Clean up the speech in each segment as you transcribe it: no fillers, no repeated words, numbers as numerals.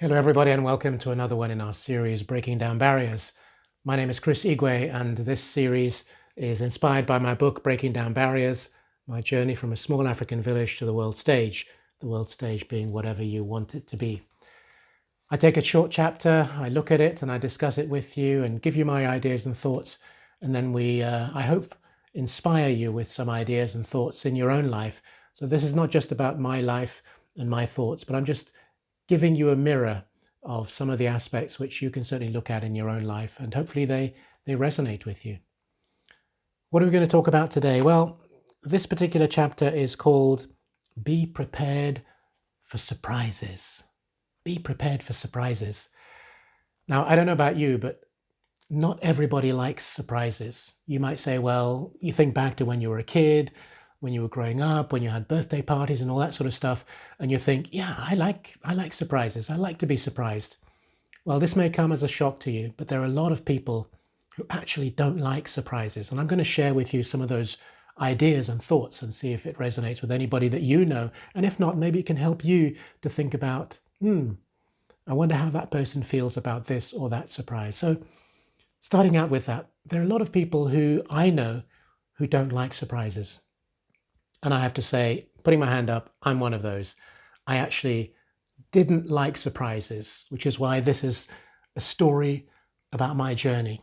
Hello, everybody, and welcome to another one in our series, Breaking Down Barriers. My name is Chris Igwe, and this series is inspired by my book, Breaking Down Barriers, my journey from a small African village to the world stage being whatever you want it to be. I take a short chapter, I look at it, and I discuss it with you and give you my ideas and thoughts, and then I hope, inspire you with some ideas and thoughts in your own life. So this is not just about my life and my thoughts, but I'm just giving you a mirror of some of the aspects which you can certainly look at in your own life, and hopefully they resonate with you. What are we going to talk about today? Well, this particular chapter is called Be Prepared for Surprises. Be prepared for surprises. Now, I don't know about you, but not everybody likes surprises. You might say, well, you think back to when you were a kid, when you were growing up, when you had birthday parties and all that sort of stuff, and you think, yeah, I like surprises. I like to be surprised. Well, this may come as a shock to you, but there are a lot of people who actually don't like surprises. And I'm going to share with you some of those ideas and thoughts and see if it resonates with anybody that you know. And if not, maybe it can help you to think about, I wonder how that person feels about this or that surprise. So starting out with that, there are a lot of people who I know who don't like surprises. And I have to say, putting my hand up, I'm one of those. I actually didn't like surprises, which is why this is a story about my journey.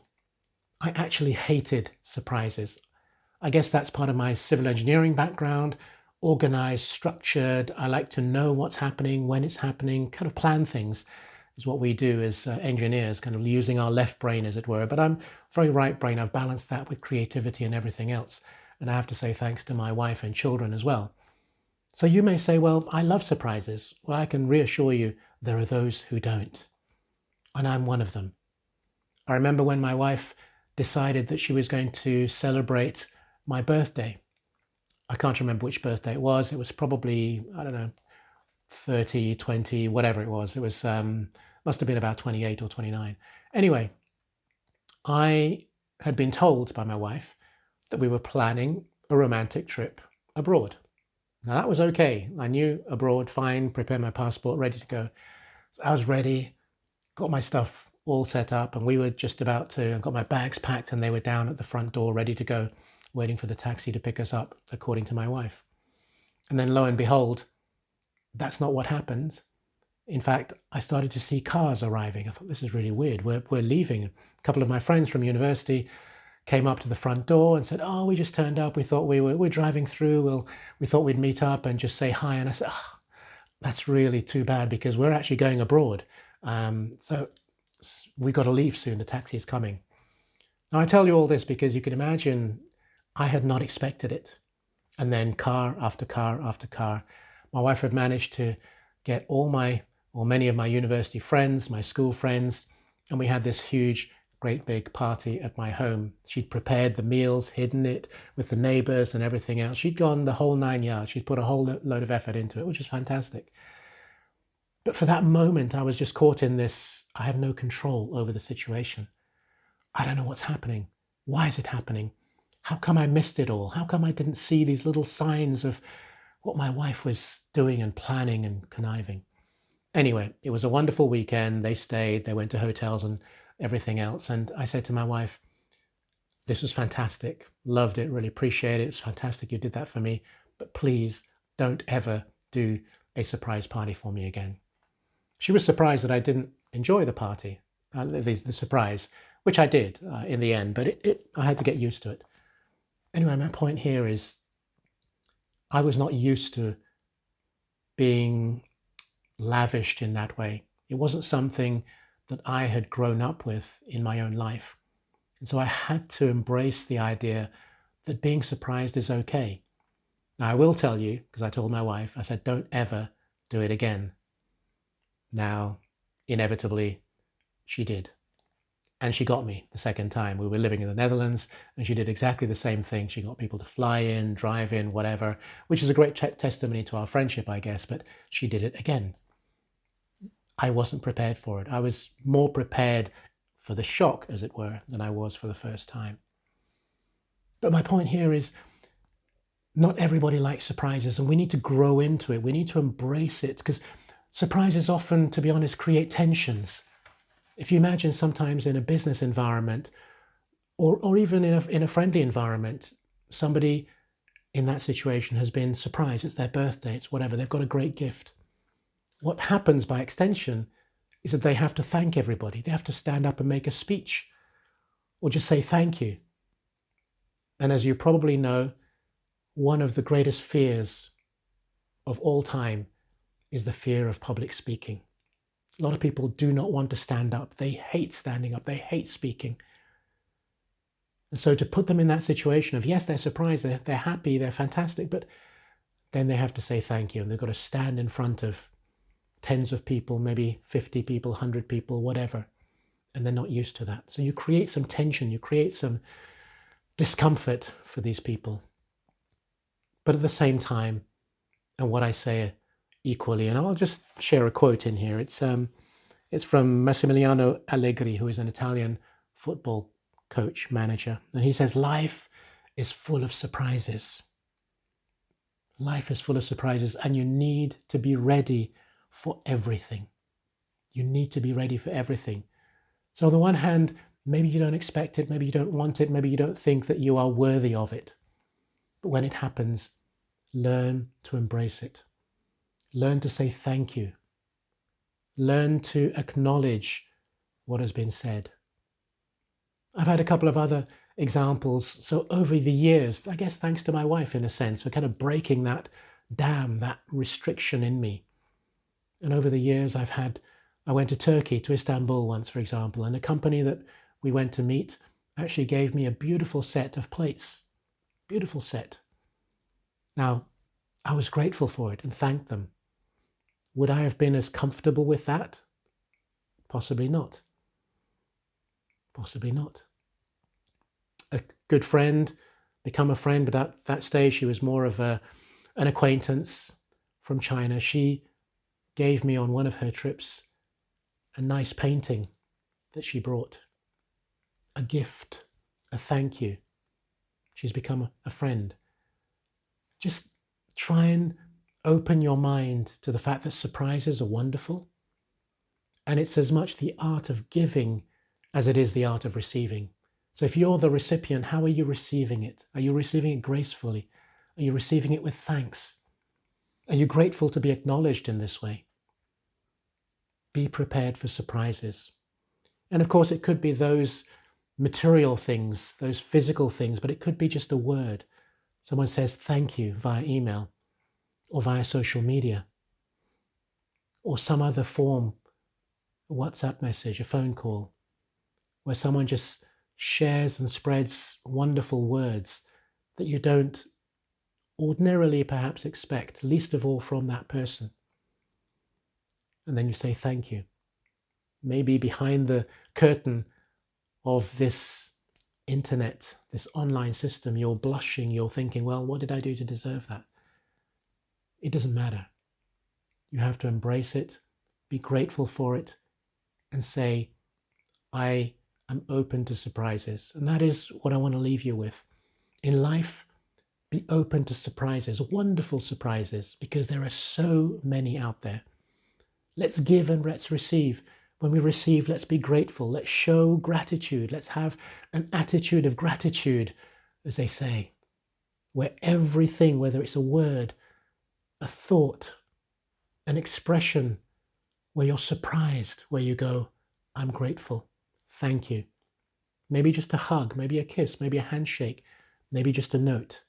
I actually hated surprises. I guess that's part of my civil engineering background, organized, structured. I like to know what's happening, when it's happening, kind of plan things is what we do as engineers, kind of using our left brain, as it were. But I'm very right brain. I've balanced that with creativity and everything else. And I have to say thanks to my wife and children as well. So you may say, well, I love surprises. Well, I can reassure you, there are those who don't. And I'm one of them. I remember when my wife decided that she was going to celebrate my birthday. I can't remember which birthday it was. It was probably, I don't know, 30, 20, whatever it was. It was, must have been about 28 or 29. Anyway, I had been told by my wife that we were planning a romantic trip abroad. Now that was okay. I knew abroad, fine, prepare my passport, ready to go. So I was ready, got my stuff all set up, and we were just about to, I got my bags packed and they were down at the front door ready to go, waiting for the taxi to pick us up, according to my wife. And then lo and behold, that's not what happened. In fact, I started to see cars arriving. I thought, this is really weird. We're leaving. A couple of my friends from university came up to the front door and said, oh, we just turned up. We thought we're driving through. We thought we'd meet up and just say hi. And I said, oh, that's really too bad because we're actually going abroad. So we've got to leave soon. The taxi is coming. Now, I tell you all this because you can imagine I had not expected it. And then car after car after car. My wife had managed to get many of my university friends, my school friends, and we had this huge, great big party at my home. She'd prepared the meals, hidden it with the neighbors and everything else. She'd gone the whole 9 yards. She'd put a whole load of effort into it, which is fantastic. But for that moment, I was just caught in this, I have no control over the situation. I don't know what's happening. Why is it happening? How come I missed it all? How come I didn't see these little signs of what my wife was doing and planning and conniving? Anyway, it was a wonderful weekend. They stayed, they went to hotels and everything else. And I said to my wife, this was fantastic. Loved it, really appreciate it. It was fantastic you did that for me. But please don't ever do a surprise party for me again. She was surprised that I didn't enjoy the party, the surprise, which I did in the end, but I had to get used to it. Anyway, my point here is I was not used to being lavished in that way. It wasn't something that I had grown up with in my own life. And so I had to embrace the idea that being surprised is okay. Now, I will tell you, because I told my wife, I said, don't ever do it again. Now, inevitably, she did. And she got me the second time. We were living in the Netherlands, and she did exactly the same thing. She got people to fly in, drive in, whatever, which is a great testimony to our friendship, I guess, but she did it again. I wasn't prepared for it. I was more prepared for the shock, as it were, than I was for the first time. But my point here is not everybody likes surprises, and we need to grow into it. We need to embrace it, because Surprises often, to be honest, create tensions. If you imagine sometimes in a business environment or even in a friendly environment, somebody in that situation has been surprised. It's their birthday, it's whatever. They've got a great gift. What happens by extension is that they have to thank everybody. They have to stand up and make a speech or just say thank you. And as you probably know, one of the greatest fears of all time is the fear of public speaking. A lot of people do not want to stand up. They hate standing up. They hate speaking. And so to put them in that situation of, yes, they're surprised, they're happy, they're fantastic, but then they have to say thank you. And they've got to stand in front of tens of people, maybe 50 people, 100 people, whatever. And they're not used to that. So you create some tension, you create some discomfort for these people. But at the same time, and what I say equally, and I'll just share a quote in here. It's from Massimiliano Allegri, who is an Italian football coach, manager. And he says, life is full of surprises. Life is full of surprises, and you need to be ready for everything. You need to be ready for everything. So on the one hand, maybe you don't expect it, maybe you don't want it, maybe you don't think that you are worthy of it. But when it happens, learn to embrace it. Learn to say thank you. Learn to acknowledge what has been said. I've had a couple of other examples. So over the years, I guess thanks to my wife in a sense, for kind of breaking that dam, that restriction in me. And over the years I went to Turkey, to Istanbul once, for example, and a company that we went to meet actually gave me a beautiful set of plates. Beautiful set. Now, I was grateful for it and thanked them. Would I have been as comfortable with that? Possibly not. Possibly not. A good friend, become a friend, but at that stage she was more of an acquaintance from China. She gave me on one of her trips a nice painting that she brought, a gift, a thank you. She's become a friend. Just try and open your mind to the fact that surprises are wonderful. And it's as much the art of giving as it is the art of receiving. So if you're the recipient, how are you receiving it? Are you receiving it gracefully? Are you receiving it with thanks? Are you grateful to be acknowledged in this way? Be prepared for surprises. And of course, it could be those material things, those physical things, but it could be just a word. Someone says thank you via email or via social media or some other form, a WhatsApp message, a phone call, where someone just shares and spreads wonderful words that you don't ordinarily perhaps expect, least of all from that person. And then you say thank you. Maybe behind the curtain of this internet, this online system, you're blushing, you're thinking, well, what did I do to deserve that? It doesn't matter. You have to embrace it, be grateful for it, and say, I am open to surprises. And that is what I want to leave you with. In life, be open to surprises, wonderful surprises, because there are so many out there. Let's give and let's receive. When we receive, let's be grateful. Let's show gratitude. Let's have an attitude of gratitude, as they say, where everything, whether it's a word, a thought, an expression, where you're surprised, where you go, I'm grateful. Thank you. Maybe just a hug, maybe a kiss, maybe a handshake, maybe just a note.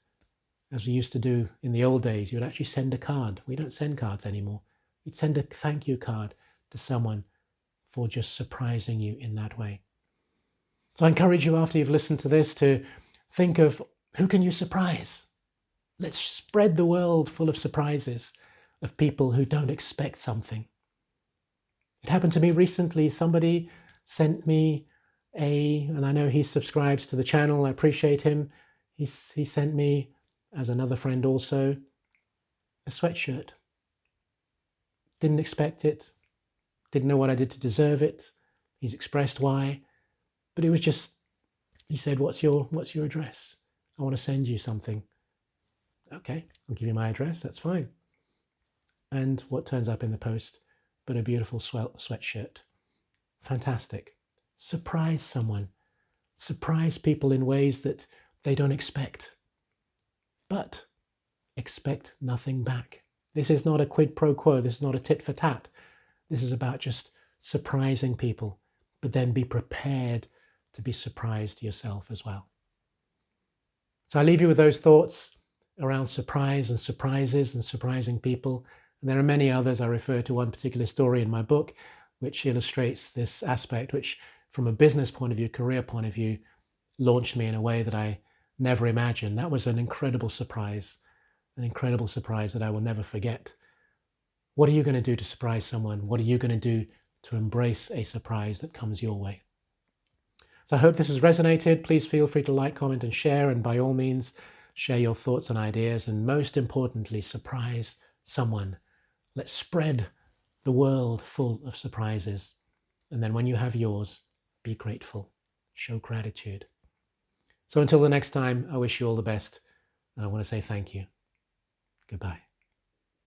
As we used to do in the old days, you would actually send a card. We don't send cards anymore. You'd send a thank you card to someone for just surprising you in that way. So I encourage you, after you've listened to this, to think of who can you surprise? Let's spread the world full of surprises of people who don't expect something. It happened to me recently. Somebody sent me and I know he subscribes to the channel. I appreciate him. He sent me, as another friend also, a sweatshirt. Didn't expect it. Didn't know what I did to deserve it. He's expressed why. But it was just, he said, what's your address? I want to send you something. Okay, I'll give you my address. That's fine. And what turns up in the post but a beautiful sweatshirt. Fantastic. Surprise someone. Surprise people in ways that they don't expect. But expect nothing back. This is not a quid pro quo. This is not a tit for tat. This is about just surprising people, but then be prepared to be surprised yourself as well. So I leave you with those thoughts around surprise and surprises and surprising people. And there are many others. I refer to one particular story in my book, which illustrates this aspect, which from a business point of view, career point of view, launched me in a way that I never imagined. That was an incredible surprise that I will never forget. What are you going to do to surprise someone? What are you going to do to embrace a surprise that comes your way? So I hope this has resonated. Please feel free to like, comment, and share. And by all means, share your thoughts and ideas. And most importantly, surprise someone. Let's spread the world full of surprises. And then when you have yours, be grateful. Show gratitude. So until the next time, I wish you all the best. And I want to say thank you. Goodbye.